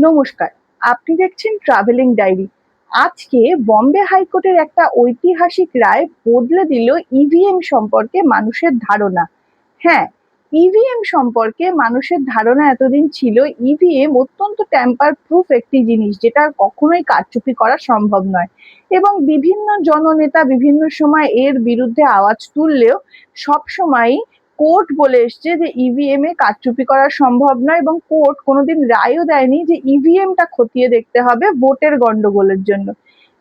নমস্কার, আপনি দেখছেন ট্রাভেলিং ডায়েরি। আজকে বম্বে হাইকোর্টের একটা ঐতিহাসিক রায় বদলে দিল ইভিএম সম্পর্কে মানুষের ধারণা। হ্যাঁ, ইভিএম সম্পর্কে মানুষের ধারণা এতদিন ছিল ইভিএম অত্যন্ত ট্যাম্পার প্রুফ একটি জিনিস, যেটা কখনোই কারচুপি করা সম্ভব নয়। এবং বিভিন্ন জননেতা বিভিন্ন সময় এর বিরুদ্ধে আওয়াজ তুললেও সবসময়ই কোর্ট বলে এসছে যে ইভিএম এ কারচুপি করা সম্ভব নয়, এবং কোর্ট কোনোদিন রায়ও দেয়নি যে ইভিএমটা খতিয়ে দেখতে হবে ভোটের গন্ডগোলের জন্য।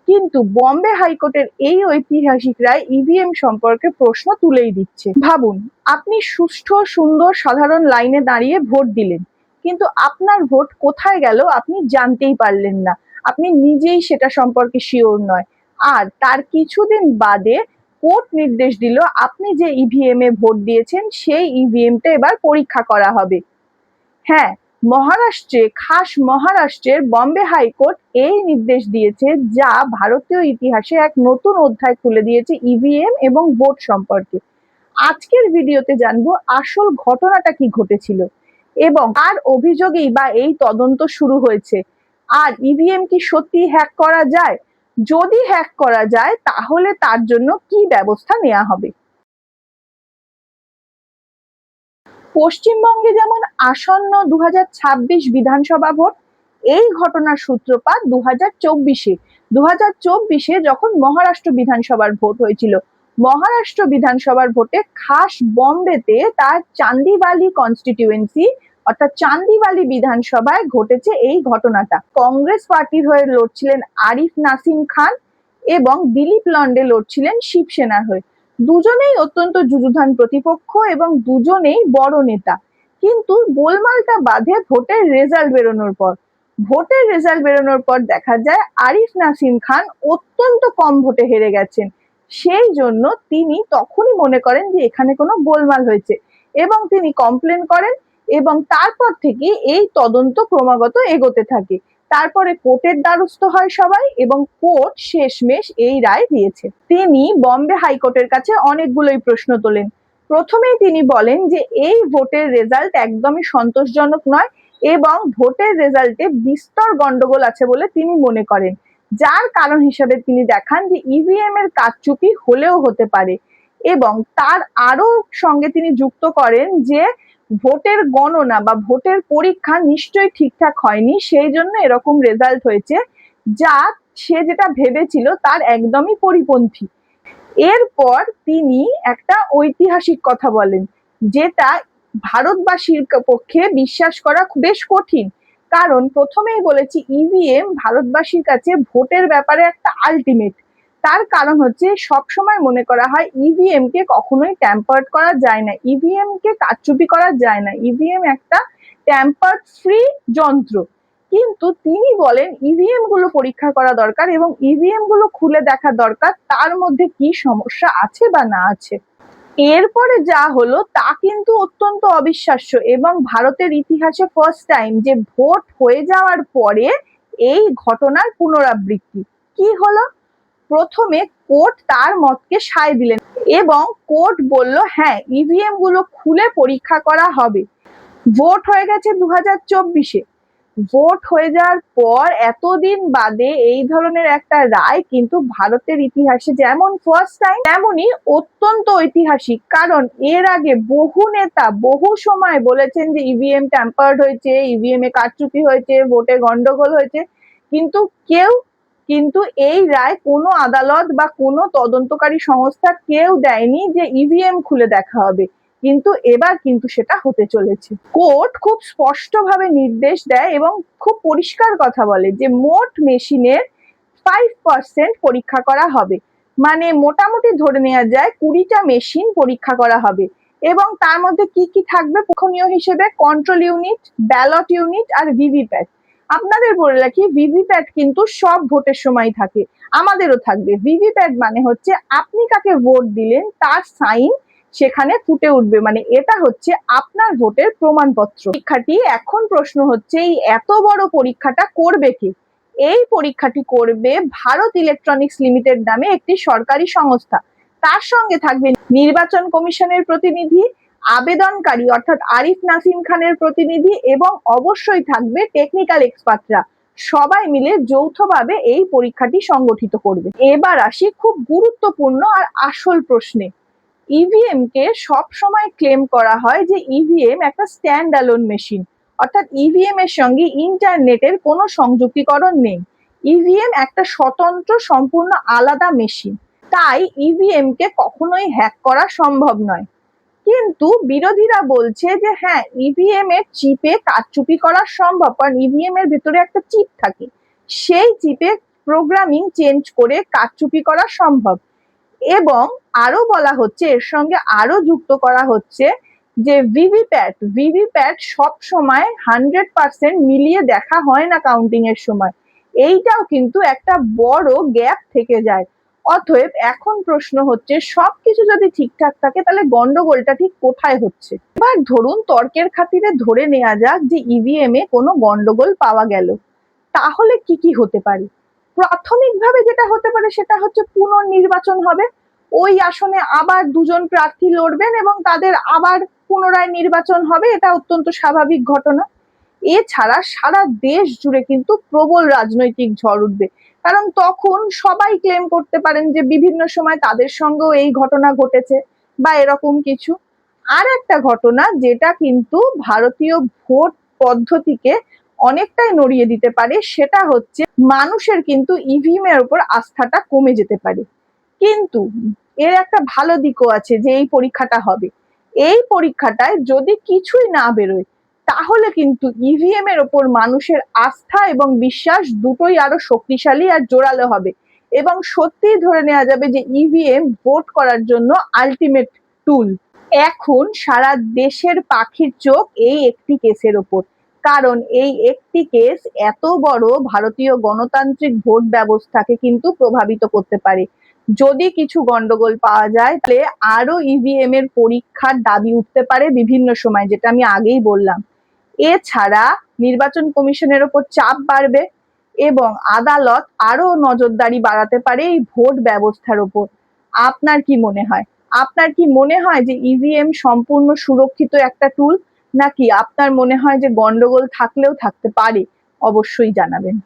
কিন্তু বম্বে হাইকোর্টের এই ঐতিহাসিক রায় ইভিএম সম্পর্কে প্রশ্ন তুলেই দিচ্ছে। ভাবুন, আপনি সুষ্ঠু সুন্দর সাধারণ লাইনে দাঁড়িয়ে ভোট দিলেন, কিন্তু আপনার ভোট কোথায় গেল আপনি জানতেই পারলেন না। আপনি নিজেই সেটা সম্পর্কে শিওর নয়। আর তার কিছুদিন বাদে কোর্ট নির্দেশ দিল আপনি যে ইভিএম এ ভোট দিয়েছেন সেই ইভিএমটা এবার পরীক্ষা করা হবে। হ্যাঁ, মহারাষ্ট্রের বম্বে হাইকোর্ট এই নির্দেশ দিয়েছে, যা ভারতীয় ইতিহাসে এক নতুন অধ্যায় খুলে দিয়েছে ইভিএম এবং ভোট সম্পর্কে। আজকের ভিডিওতে জানবো আসল ঘটনাটা কি ঘটেছিল এবং কার অভিযোগেই বা এই তদন্ত শুরু হয়েছে। আর ইভিএম কি সত্যি হ্যাক করা যায়? যদি হ্যাক করা যায় তাহলে তার জন্য কি ব্যবস্থা নেওয়া হবে। পশ্চিমবঙ্গে যেমন আসন্ন 2026 বিধানসভা ভোট, এই ঘটনার সূত্রপাত 2024-এ যখন মহারাষ্ট্র বিধানসভার ভোট হয়েছিল। মহারাষ্ট্র বিধানসভার ভোটে খাস বম্বেতে তার চান্দিওয়ালি কনস্টিটিউয়েন্সি অর্থাৎ চান্দিওয়ালি বিধানসভায় ঘটেছে এই ঘটনাটা। কংগ্রেস পার্টির হয়ে লড়ছিলেন আরিফ নাসিম খান এবং দিলীপ লন্ডে লড়ছিলেন শিবসেনার হয়ে। দুজনেই অত্যন্ত যুযুধান প্রতিপক্ষ এবং দুজনেই বড় নেতা। কিন্তু গোলমালটা বাধে ভোটের রেজাল্ট বেরোনোর পর দেখা যায় আরিফ নাসিম খান অত্যন্ত কম ভোটে হেরে গেছেন। সেই জন্য তিনি তখনই মনে করেন যে এখানে কোনো গোলমাল হয়েছে এবং তিনি কমপ্লেন করেন, এবং তারপর থেকে এই তদন্ত ক্রমাগত এগোতে থাকে। তারপরে কোর্টের দ্বারস্থ হয় সবাই এবং কোর্ট শেষমেশ এই রায় দিয়েছে। তিনি বম্বে হাইকোর্টের কাছে অনেকগুলোই প্রশ্ন তোলেন। প্রথমেই তিনি বলেন যে এই ভোটের রেজাল্ট একদমই সন্তোষজনক নয় এবং ভোটের রেজাল্টে বিস্তর গন্ডগোল আছে বলে তিনি মনে করেন, যার কারণ হিসেবে তিনি দেখান যে ইভিএম এর কারচুপি হলেও হতে পারে। এবং তার আরো সঙ্গে তিনি যুক্ত করেন যে ভোটের গণনা বা ভোটের পরীক্ষা নিশ্চয়ই ঠিকঠাক হয়নি, সেই জন্য এরকম রেজাল্ট হয়েছে, যা সে যেটা ভেবেছিল তার একদমই পরিপন্থী। এরপর তিনি একটা ঐতিহাসিক কথা বলেন, যেটা ভারতবাসীর পক্ষে বিশ্বাস করা বেশ কঠিন। কারণ প্রথমেই বলেছি ইভিএম ভারতবাসীর কাছে ভোটের ব্যাপারে একটা আলটিমেট। তার কারণ হচ্ছে সবসময় মনে করা হয় ইভিএম কে কখনোই ট্যাম্পার্ড করা যায় না, ইভিএম কে কারচুপি করা যায় না, ইভিএম একটা ট্যাম্পার্ড ফ্রি যন্ত্র। কিন্তু তিনি বলেন ইভিএম গুলো পরীক্ষা করা দরকার এবং ইভিএম গুলো খুলে দেখা দরকার তার মধ্যে কি সমস্যা আছে বা না আছে। এরপরে যা হলো তা কিন্তু অত্যন্ত অবিশ্বাস্য এবং ভারতের ইতিহাসে ফার্স্ট টাইম যে ভোট হয়ে যাওয়ার পরে এই ঘটনার পুনরাবৃত্তি। কি হলো? প্রথমে কোর্ট তার মতকে সায় দিলেন এবং কোর্ট বলল হ্যাঁ, ইভিএম গুলো খুলে পরীক্ষা করা হবে। ভোট হয়ে গেছে 2024-এ। ভোট হয়ে যাওয়ার পর এতদিন বাদে এই ধরনের একটা রায় কিন্তু ভারতের ইতিহাসে যেমন ফার্স্ট টাইম, তেমনি অত্যন্ত ঐতিহাসিক। কারণ এর আগে বহু নেতা বহু সময় বলেছেন যে ইভিএম ট্যাম্পার্ড হয়েছে, ইভিএম এ কারচুপি হয়েছে, ভোটে গন্ডগোল হয়েছে, কিন্তু এই রায় কোনো আদালত বা কোনো তদন্তকারী সংস্থা কেউ দেয়নি যে ইভিএম খুলে দেখা হবে। কিন্তু এবার কিন্তু সেটা হতে চলেছে। কোর্ট খুব স্পষ্টভাবে নির্দেশ দেয় এবং খুব পরিষ্কার কথা বলে যে মোট মেশিনের 5% পরীক্ষা করা হবে। মানে মোটামুটি ধরে নেওয়া যায় 20টা মেশিন পরীক্ষা করা হবে এবং তার মধ্যে কি কি থাকবে লক্ষণীয় হিসেবে কন্ট্রোল ইউনিট, ব্যালট ইউনিট আর ভিভিপ্যাট। আপনাদের বলে রাখি ভিভিপ্যাট কিন্তু সব ভোটের সময় থাকে, আমাদেরও থাকবে। ভিভিপ্যাট মানে হচ্ছে আপনি কাকে ভোট দিলেন তার সাইন সেখানে ফুটে উঠবে, মানে এটা হচ্ছে আপনার ভোটের প্রমাণপত্র। পরীক্ষাটি এখন প্রশ্ন হচ্ছে এই এত বড় পরীক্ষাটা করবে কে? এই পরীক্ষাটি করবে ভারত ইলেকট্রনিক্স লিমিটেড নামে একটি সরকারি সংস্থা। তার সঙ্গে থাকবে নির্বাচন কমিশনের প্রতিনিধি, আবেদনকারী অর্থাৎ আরিফ নাসিম খানের প্রতিনিধি এবং অবশ্যই থাকবে টেকনিক্যাল এক্সপার্টরা, সবাই মিলে যৌথভাবে এই পরীক্ষাটি সংগঠিত করবে। এবার আসি খুব গুরুত্বপূর্ণ আর আসল প্রশ্নে। ইভিএম কে সবসময় ক্লেম করা হয় যে ইভিএম একটা স্ট্যান্ড অ্যালোন মেশিন, অর্থাৎ ইভিএম এর সঙ্গে ইন্টারনেটের কোনো সংযুক্তিকরণ নেই। ইভিএম একটা স্বতন্ত্র সম্পূর্ণ আলাদা মেশিন, তাই ইভিএম কে কখনোই হ্যাক করা সম্ভব নয়। কিন্তু বিরোধীরা বলছে যে হ্যাঁ, ইভিএম এর চিপে কারচুপি করা সম্ভব, কারণ ইভিএম এর ভেতরে একটা চিপ থাকে, সেই চিপে প্রোগ্রামিং চেঞ্জ করে কারচুপি করা সম্ভব। এবং আরো বলা হচ্ছে, এর সঙ্গে আরো যুক্ত করা হচ্ছে যে ভিভিপ্যাট সব সময় 100% মিলিয়ে দেখা হয় না কাউন্টিং এর সময়, এইটাও কিন্তু একটা বড় গ্যাপ থেকে যায়। অতএব এখন প্রশ্ন হচ্ছে, সবকিছু যদি ঠিকঠাক থাকে তাহলে গন্ডগোলটা ঠিক কোথায় হচ্ছে। এবার ধরুন তর্কের খাতিরে ধরে নেওয়া যাক যে ইভিএম এ কোনো গন্ডগোল পাওয়া গেল, তাহলে কি কি হতে পারে? প্রাথমিকভাবে যেটা হতে পারে সেটা হচ্ছে পুনর্নির্বাচন হবে, ওই আসনে আবার দুজন প্রার্থী লড়বেন এবং তাদের আবার পুনরায় নির্বাচন হবে, এটা অত্যন্ত স্বাভাবিক ঘটনা। এছাড়া সারা দেশ জুড়ে কিন্তু প্রবল রাজনৈতিক ঝড় উঠবে, কারণ তখন সবাই ক্লেম করতে পারেন যে বিভিন্ন সময় তাদের সঙ্গেও এই ঘটনা ঘটেছে বা এরকম কিছু। আর একটা ঘটনা যেটা কিন্তু ভারতীয় ভোট পদ্ধতিকে অনেকটাই নড়িয়ে দিতে পারে, সেটা হচ্ছে মানুষের কিন্তু ইভিএম এর উপর আস্থাটা কমে যেতে পারে। কিন্তু এর একটা ভালো দিকও আছে যে এই পরীক্ষাটা হবে, এই পরীক্ষাটায় যদি কিছুই না বেরোয় তাহলে কিন্তু ইভিএম এর ওপর মানুষের আস্থা এবং বিশ্বাস দুটোই আরো শক্তিশালী আর জোরালো হবে, এবং সত্যিই ধরে নেওয়া যাবে যে ইভিএম ভোট করার জন্য আলটিমেট টুল। এখন সারা দেশের পাখির চোখ এই একটি কেসের ওপর, কারণ এই একটি কেস এত বড় ভারতীয় গণতান্ত্রিক ভোট ব্যবস্থাকে কিন্তু প্রভাবিত করতে পারে। যদি কিছু গন্ডগোল পাওয়া যায় তাহলে আরো ইভিএম এর পরীক্ষার দাবি উঠতে পারে বিভিন্ন সময়, যেটা আমি আগেই বললাম। এছাড়া নির্বাচন কমিশনের ওপর চাপ বাড়বে এবং আদালত আরো নজরদারি বাড়াতে পারে এই ভোট ব্যবস্থার ওপর। আপনার কি মনে হয়? আপনার কি মনে হয় যে ইভিএম সম্পূর্ণ সুরক্ষিত একটা টুল, নাকি আপনার মনে হয় যে গন্ডগোল থাকলেও থাকতে পারে? অবশ্যই জানাবেন।